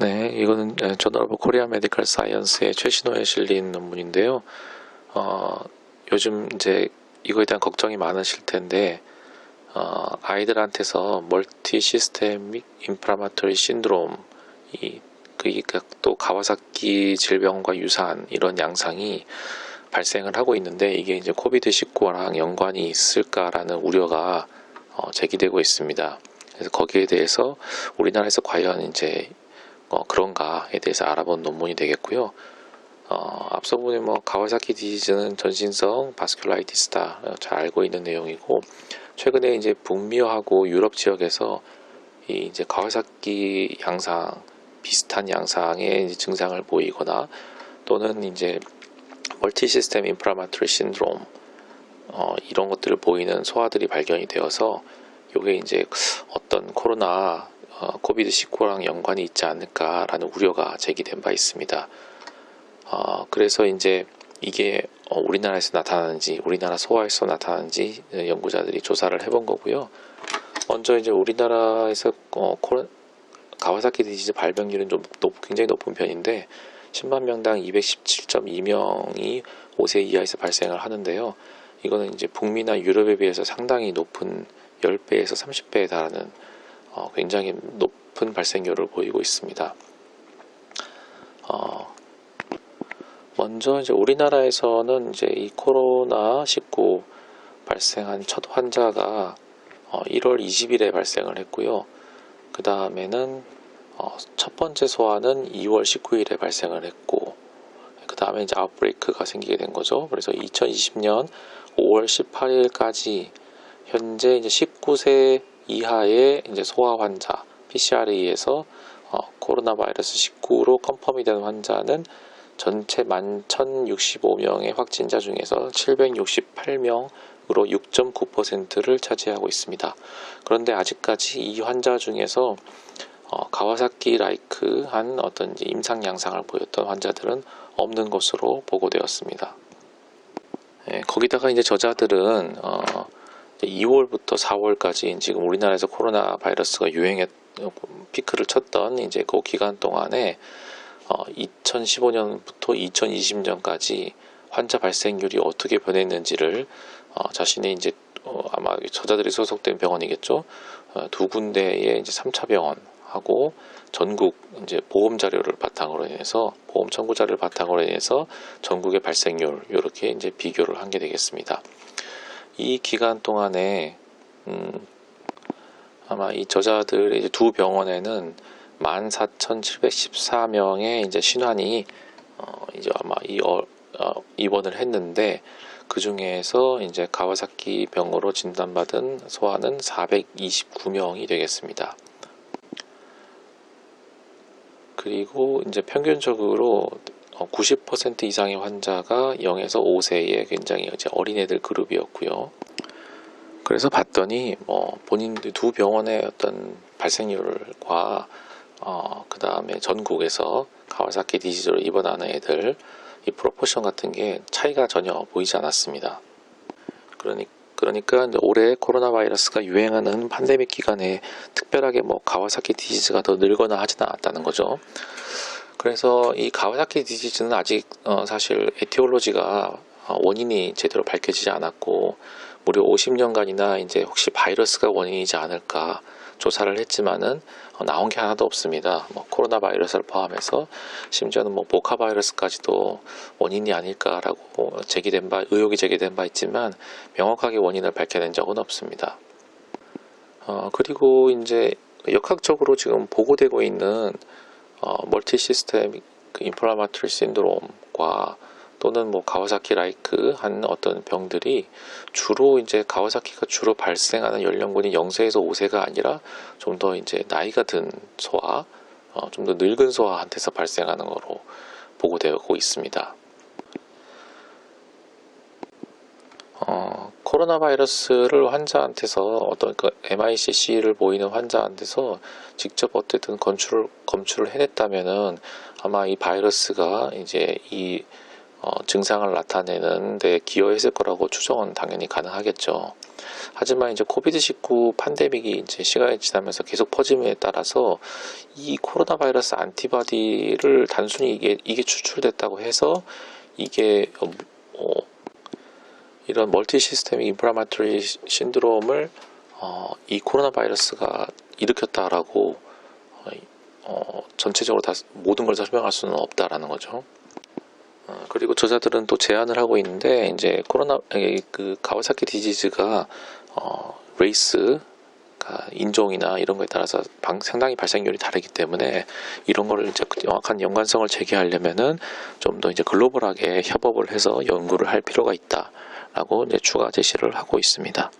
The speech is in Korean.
네, 이거는 저널 오브 코리안 메디컬 사이언스의 최신호에 실린 논문인데요. 요즘 이제 이거에 대한 걱정이 많으실 텐데, 아이들한테서 멀티 시스테믹 인플라마토리 신드롬, 그러니까 또 가와사키 질병과 유사한 이런 양상이 발생을 하고 있는데, 이게 이제 코비드-19랑 연관이 있을까라는 우려가 제기되고 있습니다. 그래서 거기에 대해서 우리나라에서 과연 이제 그런가에 대해서 알아본 논문이 되겠고요. 앞서 보니 가와사키 디지즈는 전신성 바스큘라이티스다, 잘 알고 있는 내용이고, 최근에 이제 북미하고 유럽 지역에서 이 이제 가와사키 양상 비슷한 양상의 이제 증상을 보이거나, 또는 이제 멀티 시스템 인플라마토리 신드롬, 이런 것들을 보이는 소아들이 발견이 되어서 이게 이제 어떤 코로나 코비드-19랑 연관이 있지 않을까라는 우려가 제기된 바 있습니다. 그래서 이제 이게 우리나라에서 나타나는지, 우리나라 소아에서 나타나는지 연구자들이 조사를 해본 거고요. 먼저 이제 우리나라에서 가와사키 디지즈 발병률은 좀 굉장히 높은 편인데, 10만 명당 217.2명이 5세 이하에서 발생을 하는데요. 이거는 이제 북미나 유럽에 비해서 상당히 높은 10배에서 30배에 달하는 굉장히 높은 발생률을 보이고 있습니다. 먼저 이제 우리나라에서는 이제 이 코로나19 발생한 첫 환자가 1월 20일에 발생을 했고요. 그 다음에는 첫 번째 소아는 2월 19일에 발생을 했고, 그 다음에 이제 아웃브레이크가 생기게 된 거죠. 그래서 2020년 5월 18일까지 현재 이제 19세 이하의 이제 소아 환자 PCR에 의해서 코로나 바이러스 19로 컨펌이 된 환자는 전체 11,065명의 확진자 중에서 768명으로 6.9%를 차지하고 있습니다. 그런데 아직까지 이 환자 중에서 가와사키 라이크한 어떤 이제 임상 양상을 보였던 환자들은 없는 것으로 보고되었습니다. 거기다가 이제 저자들은 2월부터 4월까지 지금 우리나라에서 코로나 바이러스가 피크를 쳤던 이제 그 기간 동안에 2015년부터 2020년까지 환자 발생률이 어떻게 변했는지를 자신의 이제 아마 저자들이 소속된 병원이겠죠. 두 군데의 이제 3차 병원하고 전국 이제 보험 자료를 바탕으로 해서, 보험 청구 자료를 바탕으로 해서 전국의 발생률 이렇게 이제 비교를 한 게 되겠습니다. 이 기간 동안에 아마 이 저자들의 이제 두 병원에는 14,714명의 이제 신환이 이제 아마 입원을 했는데, 그 중에서 이제 가와사키 병으로 진단받은 소아는 429명이 되겠습니다. 그리고 이제 평균적으로 90% 이상의 환자가 0에서 5세의 굉장히 이제 어린애들 그룹이었고요. 그래서 봤더니 본인들 두 병원의 어떤 발생률과 그 다음에 전국에서 가와사키 디지즈로 입원하는 애들 이 프로포션 같은 게 차이가 전혀 보이지 않았습니다. 그러니까 이제 올해 코로나 바이러스가 유행하는 팬데믹 기간에 특별하게 가와사키 디지즈가 더 늘거나 하지는 않았다는 거죠. 그래서 이 가와사키 디지즈는 아직 사실 에티올로지가 원인이 제대로 밝혀지지 않았고, 무려 50년간이나 이제 혹시 바이러스가 원인이지 않을까 조사를 했지만은 나온 게 하나도 없습니다. 코로나 바이러스를 포함해서 심지어는 모카 바이러스까지도 원인이 아닐까라고 의혹이 제기된 바 있지만 명확하게 원인을 밝혀낸 적은 없습니다. 그리고 이제 역학적으로 지금 보고되고 있는 멀티 시스템 인플라마토리 신드롬과 또는 가와사키 라이크 한 어떤 병들이 주로 이제 가와사키가 주로 발생하는 연령군이 0세에서 5세가 아니라 좀 더 이제 나이가 든 소아, 좀 더 늙은 소아한테서 발생하는 거로 보고되고 있습니다. 코로나 바이러스를 환자한테서 어떤 MICC를 보이는 환자한테서 직접 어쨌든 검출을 해냈다면은 아마 이 바이러스가 이제 이 증상을 나타내는 데 기여했을 거라고 추정은 당연히 가능하겠죠. 하지만 이제 코비드-19 팬데믹이 이제 시간이 지나면서 계속 퍼짐에 따라서 이 코로나 바이러스 안티바디를 단순히 이게 추출됐다고 해서 이게 이런 멀티 시스템 인플라마토리 신드롬을 이 코로나 바이러스가 일으켰다라고 전체적으로 다 모든 걸 다 설명할 수는 없다라는 거죠. 그리고 저자들은 또 제안을 하고 있는데 이제 그 가와사키 디지즈가 레이스 인종이나 이런 거에 따라서 상당히 발생률이 다르기 때문에 이런 거를 이제 정확한 연관성을 제기하려면은 좀 더 이제 글로벌하게 협업을 해서 연구를 할 필요가 있다라고 이제 추가 제시를 하고 있습니다.